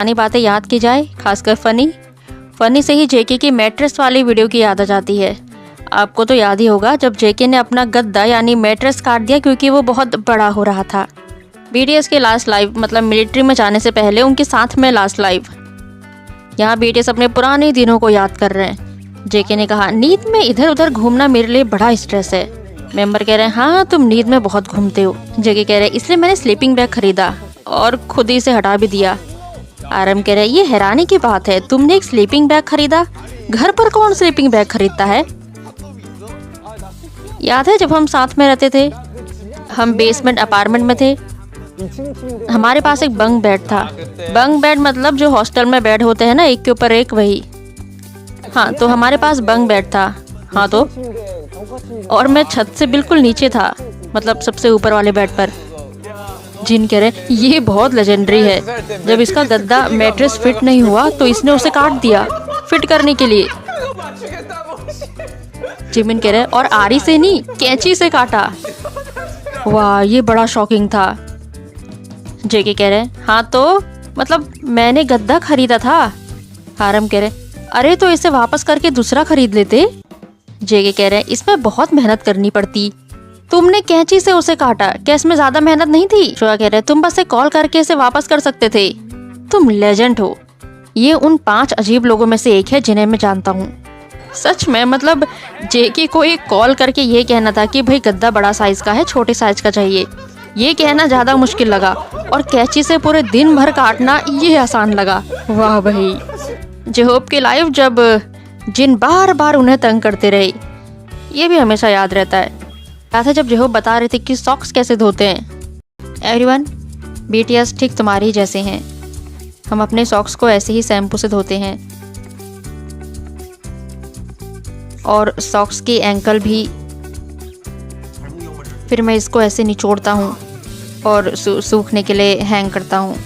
पुरानी बातें याद की जाए, खासकर फनी से ही जेके की मैट्रेस वाली वीडियो की याद आ जाती है। आपको तो याद ही होगा जब जेके ने अपना गद्दा यानी मैट्रेस काट दिया क्योंकि वो बहुत बड़ा हो रहा था। बीटीएस के लास्ट लाइव मतलब मिलिट्री में जाने से पहले उनके साथ में लास्ट लाइव। यहाँ बीटीएस अपने पुराने दिनों को याद कर रहे हैं। जेके ने कहा, नींद में इधर उधर घूमना मेरे लिए बड़ा स्ट्रेस है। मेंबर कह रहे हैं, हाँ तुम नींद में बहुत घूमते हो। जेके कह रहे हैं, इसलिए मैंने स्लीपिंग बैग खरीदा और खुद ही से हटा भी दिया। आरएम कह रहे हैं, ये हैरानी की बात है, तुमने एक स्लीपिंग बैग खरीदा, घर पर कौन स्लीपिंग बैग खरीदता है। याद है जब हम साथ में रहते थे, हम बेसमेंट अपार्टमेंट में थे, हमारे पास एक बंक बेड था। बंक बेड मतलब जो हॉस्टल में बेड होते हैं ना, एक के ऊपर एक, वही। हाँ तो हमारे पास बंक बेड था। हाँ तो और मैं छत से बिल्कुल नीचे था, मतलब सबसे ऊपर वाले बेड पर। जिन कह रहे, ये बहुत लेजेंडरी है। जब इसका गद्दा मैट्रेस फिट नहीं हुआ तो इसने उसे काट दिया फिट करने के लिए। जिमिन कह रहे, और आरी से नहीं, कैंची से काटा। वाह, ये बड़ा शॉकिंग था। जेके कह रहे, हाँ तो मतलब मैंने गद्दा खरीदा था। आरएम कह रहे, अरे तो इसे वापस करके दूसरा खरीद लेते। जेके कह रहे, इसमें बहुत मेहनत करनी पड़ती, तुमने कैंची से उसे काटा, क्या इसमें ज्यादा मेहनत नहीं थी। शोया कह रहे, तुम बस एक कॉल करके इसे वापस कर सकते थे। तुम लेजेंड हो। ये उन 5 अजीब लोगों में से एक है जिन्हें मैं जानता हूँ। सच में, मतलब जेके को एक कॉल करके ये कहना था कि भाई गद्दा बड़ा साइज का है, छोटे साइज का चाहिए, ये कहना ज्यादा मुश्किल लगा, और कैंची से पूरे दिन भर काटना ये आसान लगा। वाह भाई। जेहोप के लाइव जब जिन बार बार उन्हें तंग करते रहे, ये भी हमेशा याद रहता है। याद है जब जेहोप बता रहे थे कि सॉक्स कैसे धोते हैं। एवरीवन, बीटीएस ठीक तुम्हारे ही जैसे हैं। हम अपने सॉक्स को ऐसे ही शैम्पू से धोते हैं, और सॉक्स की एंकल भी। फिर मैं इसको ऐसे निचोड़ता हूँ और सूखने के लिए हैंग करता हूँ।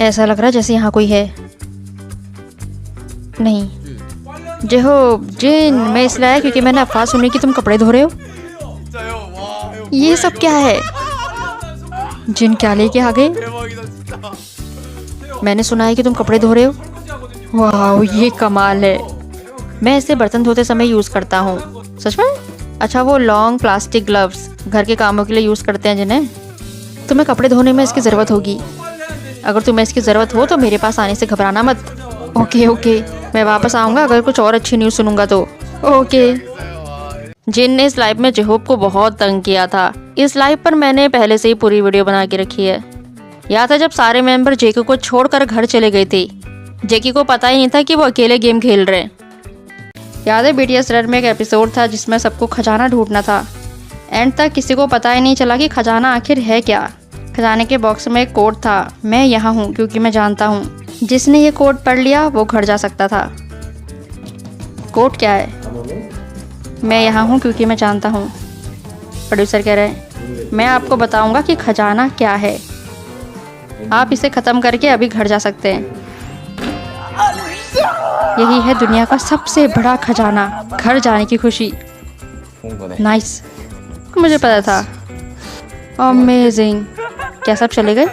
ऐसा लग रहा है जैसे यहाँ कोई है। नहीं जेहोप, जिन, मैं इसलिए आया क्योंकि मैंने अफवाह सुनी कि तुम कपड़े धो रहे हो। ये सब क्या है। जिन, क्या लेके आ गए। मैंने सुना है कि तुम कपड़े धो रहे हो। वाह, ये कमाल है। मैं इसे बर्तन धोते समय यूज़ करता हूँ। सच में? अच्छा, वो लॉन्ग प्लास्टिक ग्लव्स घर के कामों के लिए यूज़ करते हैं जिन्हें। तुम्हें कपड़े धोने में इसकी ज़रूरत होगी। अगर तुम्हें इसकी ज़रूरत हो तो मेरे पास आने से घबराना मत। ओके ओके, मैं वापस आऊँगा अगर कुछ और अच्छी न्यूज़ सुनूंगा तो। ओके। जिन ने इस लाइव में जेहोप को बहुत तंग किया था। इस लाइव पर मैंने पहले से ही पूरी वीडियो बना के रखी है। याद है जब सारे मेंबर जेके को छोड़कर घर चले गए थे। जेके को पता ही नहीं था कि वो अकेले गेम खेल रहे हैं। याद है बीटीएस रेड में एक एपिसोड था जिसमें सबको खजाना ढूंढना था। एंड तक किसी को पता ही नहीं चला कि खजाना आखिर है क्या। खजाने के बॉक्स में एक कोड था, मैं यहाँ हूँ क्योंकि मैं जानता हूँ। जिसने ये कोड पढ़ लिया वो घर जा सकता था। कोड क्या है? मैं यहाँ हूँ क्योंकि मैं जानता हूँ। प्रोड्यूसर कह रहे हैं, मैं आपको बताऊंगा कि खजाना क्या है, आप इसे ख़त्म करके अभी घर जा सकते हैं। यही है दुनिया का सबसे बड़ा खजाना, घर जाने की खुशी। नाइस, मुझे पता था। अमेजिंग। क्या सब चले गए?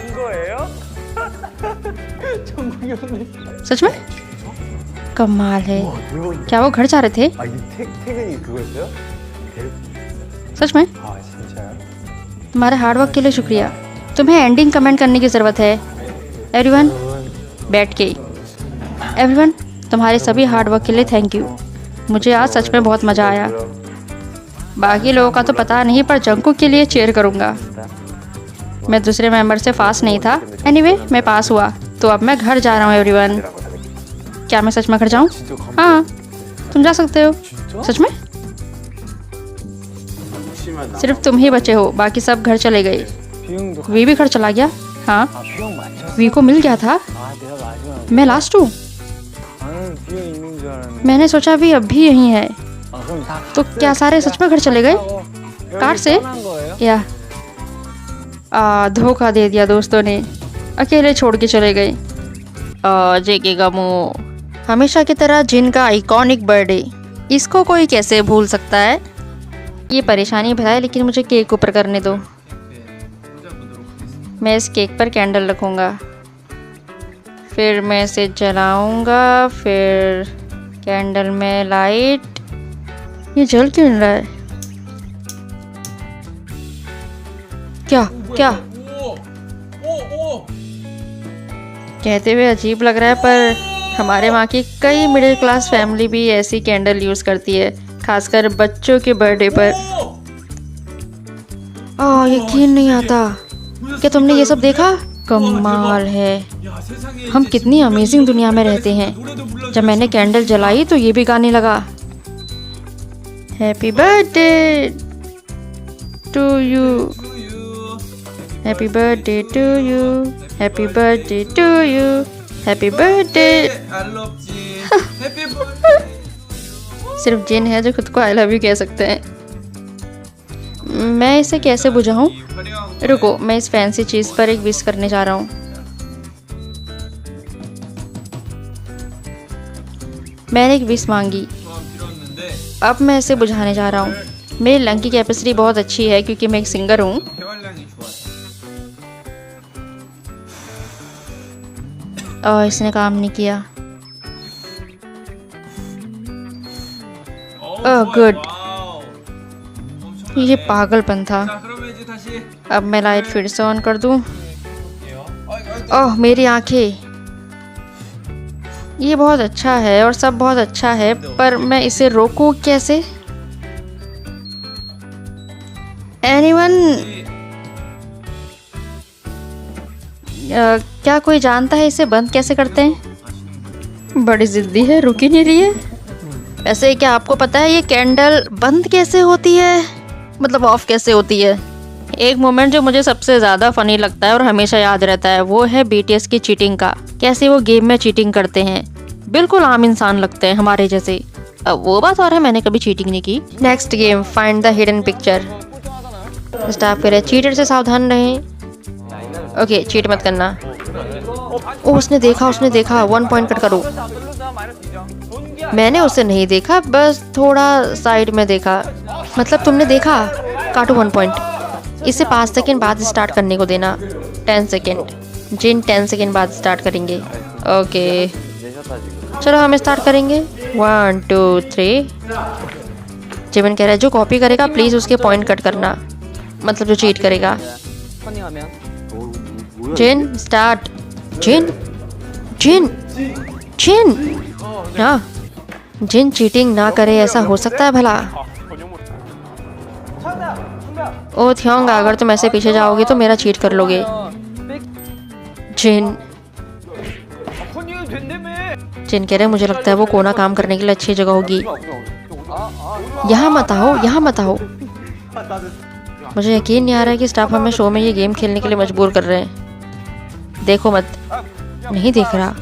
सच में? कमाल है। क्या वो घर जा रहे थे? सच में? तुम्हारे हार्डवर्क के लिए शुक्रिया। तुम्हें एंडिंग कमेंट करने की ज़रूरत है। एवरीवन, बैठ के। एवरीवन, तुम्हारे सभी हार्डवर्क के लिए थैंक यू। मुझे आज सच में बहुत मज़ा आया। बाकी लोगों का तो पता नहीं, पर जंकू के लिए चीयर करूँगा। मैं दूसरे मेंबर से पास नहीं था। एनीवे, मैं पास हुआ, तो अब मैं घर जा रहा हूँ। एवरीवन, क्या मैं सच में घर जाऊँ? हाँ, तुम जा सकते हो। सच में? सिर्फ तुम ही बचे हो, बाकी सब घर चले गए। वी भी घर चला गया। हाँ, वी को मिल गया था। मैं लास्ट हूँ। मैंने सोचा वी अब भी यहीं है। तो क्या सारे सच में घर चले गए? कार से? या धोखा दे दिया दोस्तों ने, अकेले छोड़ के चले गए। जेके का मुंह हमेशा की तरह जिन का आइकॉनिक बर्थडे, इसको कोई कैसे भूल सकता है। ये परेशानी भरा है, लेकिन मुझे केक ऊपर करने दो। मैं इस केक पर कैंडल रखूँगा। फिर मैं इसे जलाऊंगा, फिर कैंडल में लाइट। ये जल क्यों नहीं रहा है? क्या क्या कहते हुए अजीब लग रहा है, पर हमारे वहाँ की कई मिडिल क्लास फैमिली भी ऐसी कैंडल यूज़ करती है, खासकर बच्चों के बर्थडे पर। यकीन नहीं आता। क्या तुमने ये सब देखा? कमाल है। हम कितनी अमेजिंग दुनिया में रहते हैं। जब मैंने कैंडल जलाई तो ये भी गाने लगा, happy birthday to you, happy birthday to you, happy birthday to you, happy birthday. सिर्फ जिन है जो खुद को आई लव यू कह सकते हैं। मैं इसे कैसे बुझाऊं? रुको, मैं इस फैंसी चीज़ पर एक विश करने जा रहा हूँ। मैंने एक विश मांगी, अब मैं इसे बुझाने जा रहा हूँ। मेरी लंग की कैपेसिटी बहुत अच्छी है क्योंकि मैं एक सिंगर हूँ। और इसने काम नहीं किया। गुड, ये पागलपन था। अब मैं लाइट फिर से ऑन कर दूं। ओह मेरी आंखें। ये बहुत अच्छा है और सब बहुत अच्छा है, पर मैं इसे रोकूं कैसे? एनीवन? क्या कोई जानता है इसे बंद कैसे करते हैं? बड़ी जिद्दी है, रुक ही नहीं रही है। वैसे क्या आपको पता है ये कैंडल बंद कैसे होती है? मतलब ऑफ कैसे होती है? एक मोमेंट जो मुझे सबसे ज़्यादा फनी लगता है और हमेशा याद रहता है वो है BTS की चीटिंग का। कैसे वो गेम में चीटिंग करते हैं, बिल्कुल आम इंसान लगते हैं हमारे जैसे। अब वो बात और है, मैंने कभी चीटिंग नहीं की। Next game, find the hidden picture. Staff कह रहे चीटर से सावधान रहें। ओके, चीट मत करना। ओ उसने देखा, 1 पॉइंट कट करो। मैंने उसे नहीं देखा, बस थोड़ा साइड में देखा। मतलब तुमने देखा? काटो 1 पॉइंट। इसे 5 सेकेंड बाद स्टार्ट करने को देना। 10 सेकेंड। जिन 10 सेकेंड बाद स्टार्ट करेंगे। ओके चलो हम स्टार्ट करेंगे। 1 2 3। जिवन कह रहा है जो कॉपी करेगा प्लीज़ उसके पॉइंट कट करना, मतलब जो चीट करेगा। जिन स्टार्ट। जिन जिन जिन हाँ, जिन चीटिंग ना करे, ऐसा हो सकता है भला? ओ थ्योंग, अगर तुम ऐसे पीछे जाओगे तो मेरा चीट कर लोगे। जिन जिन कह रहे मुझे लगता है वो कोना काम करने के लिए अच्छी जगह होगी। यहाँ मत आओ। मुझे यकीन नहीं आ रहा है कि स्टाफ हमें शो में ये गेम खेलने के लिए मजबूर कर रहे हैं। देखो मत। नहीं देख रहा।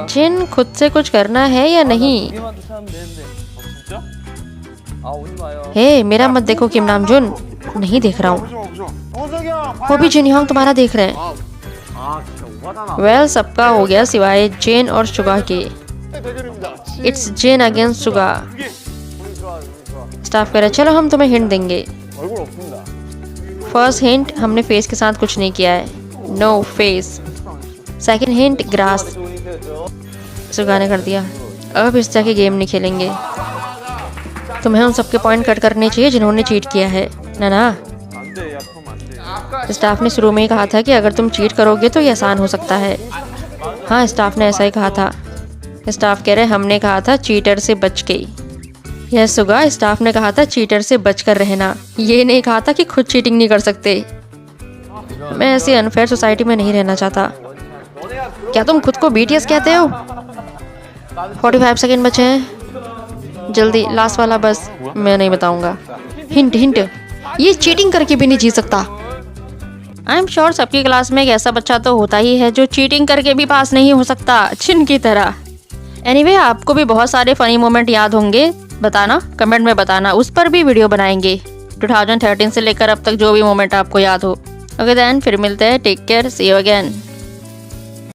जिन खुद से कुछ करना है या नहीं? हे मेरा मत देखो किम नाम जुन। नहीं देख रहा हूँ। वो भी जिन योंग तुम्हारा देख रहे हैं। वेल सबका हो गया सिवाय जेन और सुगा के। It's Jin against Suga. Staff कह रहा है चलो हम तुम्हें हिंट देंगे। फर्स्ट हिंट, हमने फेस के साथ कुछ नहीं किया है, no face. Second hint, grass. Suga ने कर दिया। अब इस तरह के गेम नहीं खेलेंगे। तुम्हें उन सबके पॉइंट कट करने चाहिए जिन्होंने चीट किया है ना। स्टाफ ने शुरू में ही कहा था कि अगर तुम चीट करोगे तो ये आसान हो सकता है। हाँ, स्टाफ ने ऐसा ही कहा था। स्टाफ कह रहे हमने कहा था चीटर से बच के। यह सुगा, स्टाफ ने कहा था चीटर से बच कर रहना, ये नहीं कहा था कि खुद चीटिंग नहीं कर सकते। मैं ऐसी अनफेयर सोसाइटी में नहीं रहना चाहता। क्या तुम खुद को BTS कहते हो? 45 सेकेंड बचे हैं, जल्दी लास्ट वाला बस। मैं नहीं बताऊंगा। हिंट, ये चीटिंग करके भी नहीं जीत सकता। आई एम श्योर सबकी क्लास में एक ऐसा बच्चा तो होता ही है जो चीटिंग करके भी पास नहीं हो सकता, चिन की तरह। एनीवे, आपको भी बहुत सारे फनी मोमेंट याद होंगे, बताना कमेंट में बताना, उस पर भी वीडियो बनाएंगे। 2013 से लेकर अब तक जो भी मोमेंट आपको याद हो। ओके देन, फिर मिलते हैं। Take care, see you again.